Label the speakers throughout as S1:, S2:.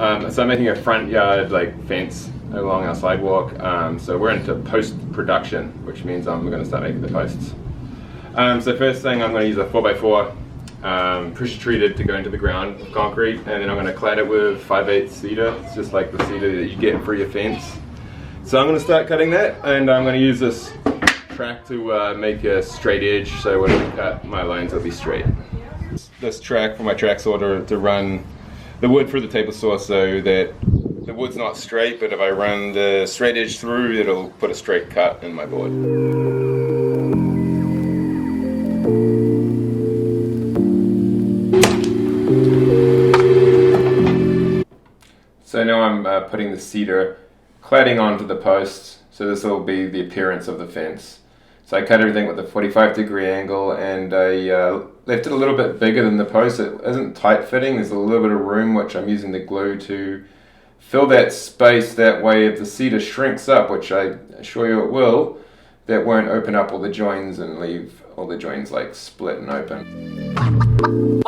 S1: So I'm making a front yard fence along our sidewalk. So we're into post-production, which means I'm going to start making the posts. So first thing, I'm going to use a 4x4 pressure treated to go into the ground with concrete, and then I'm going to clad it with 5/8 cedar. It's just like the cedar that you get for your fence. So I'm going to start cutting that, and I'm going to use this track to make a straight edge, so when I cut, my lines will be straight. This track for my track saw to run the wood through the table saw so that the wood's not straight, but if I run the straight edge through, it'll put a straight cut in my board. So now I'm putting the cedar cladding onto the posts, so this will be the appearance of the fence. So I cut everything with a 45-degree angle, and I left it a little bit bigger than the post. It isn't tight fitting, there's a little bit of room, which I'm using the glue to fill that space. That way if the cedar shrinks up, which I assure you it will, that won't open up all the joins and leave all the joins split and open.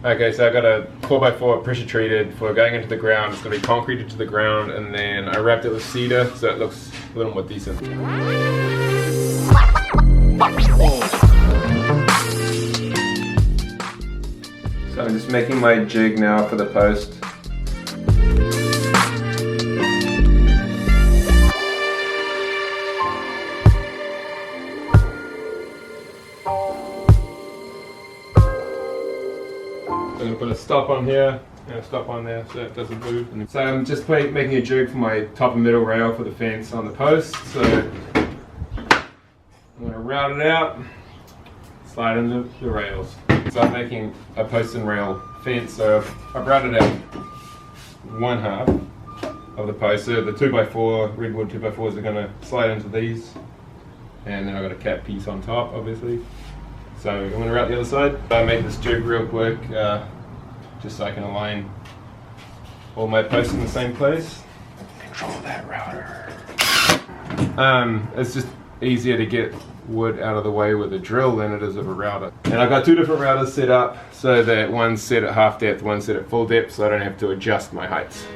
S1: Okay, so I got a 4x4 pressure treated for going into the ground. It's going to be concreted to the ground, and then I wrapped it with cedar so it looks a little more decent. So I'm just making my jig now for the post. I'm going to put a stop on here and a stop on there so it doesn't move. And so I'm just making a jig for my top and middle rail for the fence on the post. So I'm going to route it out, slide into the rails. So I'm making a post and rail fence, so I've routed out one half of the post. So the 2x4, redwood 2x4s are going to slide into these, and then I've got a cap piece on top, obviously. So I'm going to route the other side. I made this jig real quick, just so I can align all my posts in the same place. Control that router. It's just easier to get wood out of the way with a drill than it is with a router. And I've got two different routers set up, so that one's set at half depth, one's set at full depth, so I don't have to adjust my heights.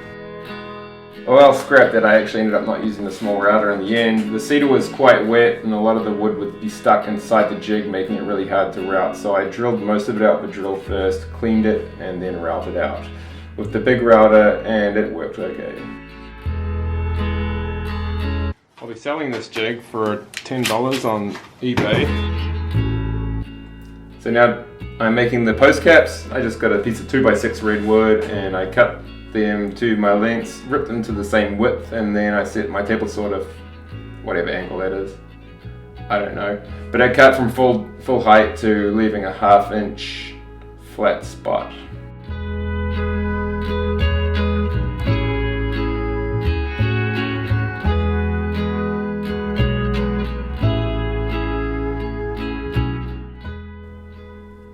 S1: Well, scrap that, I actually ended up not using the small router in the end. The cedar was quite wet and a lot of the wood would be stuck inside the jig, making it really hard to route. So I drilled most of it out with the drill first, cleaned it, and then routed out with the big router, and it worked okay. I'll be selling this jig for $10 on eBay. So now I'm making the post caps. I just got a piece of 2x6 redwood and I cut them to my lengths, ripped them to the same width, and then I set my table saw to whatever angle that is. I don't know. But I cut from full height to leaving a 1/2 inch flat spot.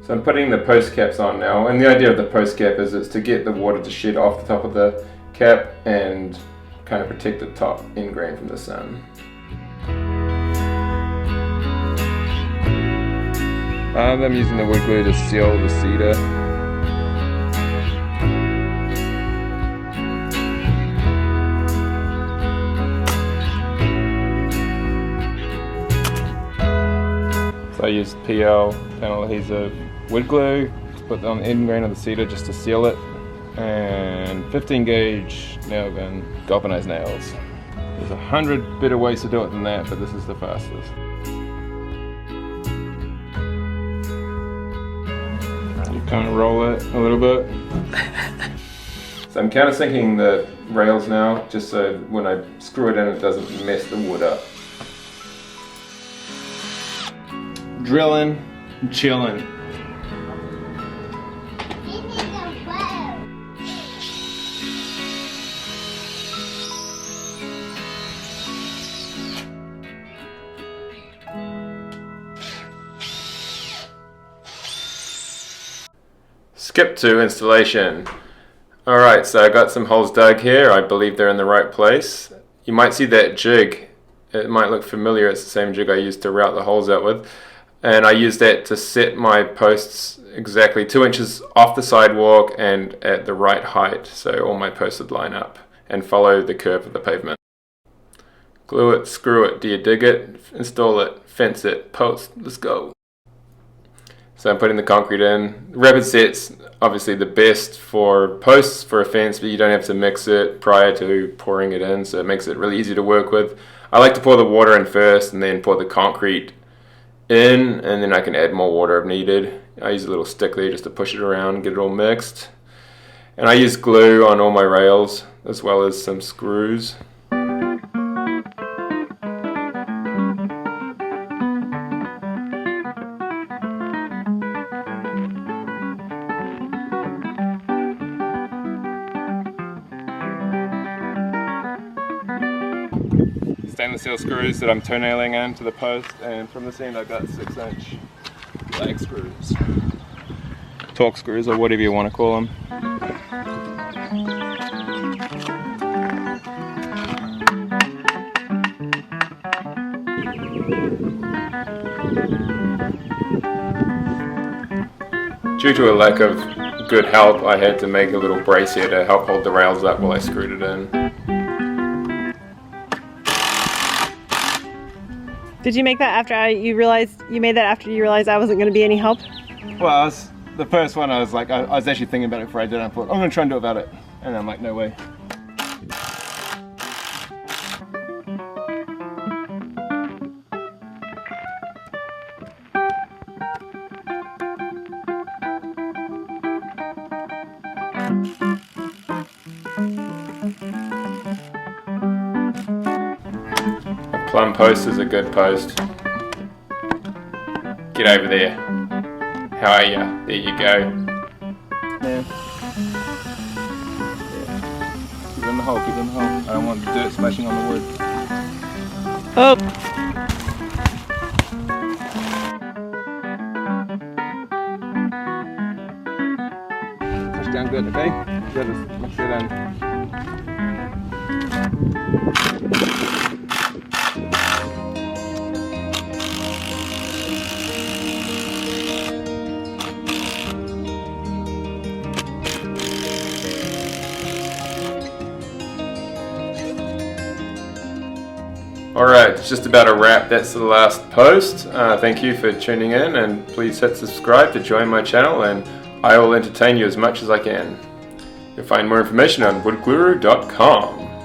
S1: So I'm putting the post caps on now, and the idea of the post cap is it's to get the water to shed off the top of the cap and kind of protect the top end grain from the sun. I'm using the wood glue to seal the cedar. So I used PL, panel adhesive, wood glue to put on the end grain of the cedar just to seal it, and 15 gauge nail gun galvanized nails. There's 100 better ways to do it than that, but this is the fastest. You kind of roll it a little bit. So I'm countersinking the rails now, just so when I screw it in it doesn't mess the wood up. Drilling, chilling. Skip to installation. Alright, so I got some holes dug here. I believe they're in the right place. You might see that jig. It might look familiar. It's the same jig I used to route the holes out with. And I used that to set my posts exactly 2 inches off the sidewalk and at the right height, so all my posts would line up and follow the curve of the pavement. Glue it, screw it, do you dig it, install it, fence it, post, let's go. So I'm putting the concrete in. Rapid set's obviously the best for posts for a fence, but you don't have to mix it prior to pouring it in, so it makes it really easy to work with. I like to pour the water in first and then pour the concrete in, and then I can add more water if needed. I use a little stick there just to push it around and get it all mixed. And I use glue on all my rails as well as some screws. Stainless steel screws that I'm toenailing into the post, and from this end I've got 6-inch lag screws, torque screws, or whatever you want to call them. Due to a lack of good help, I had to make a little brace here to help hold the rails up while I screwed it in.
S2: Did you make that after you realized I wasn't going to be any help?
S1: Well, the first one I was like, I was actually thinking about it before I did it. I thought, I'm going to try and do it without it. And I'm like, no way. Plumb post is a good post. Get over there. How are ya? There you go. Yeah. Keep it in the hole, keep it in the hole. I don't want dirt splashing on the wood.
S2: Oh!
S1: Push down good, okay? Good, let's get in. Alright, it's just about a wrap. That's the last post. Thank you for tuning in, and please hit subscribe to join my channel, and I will entertain you as much as I can. You'll find more information on woodglueru.com.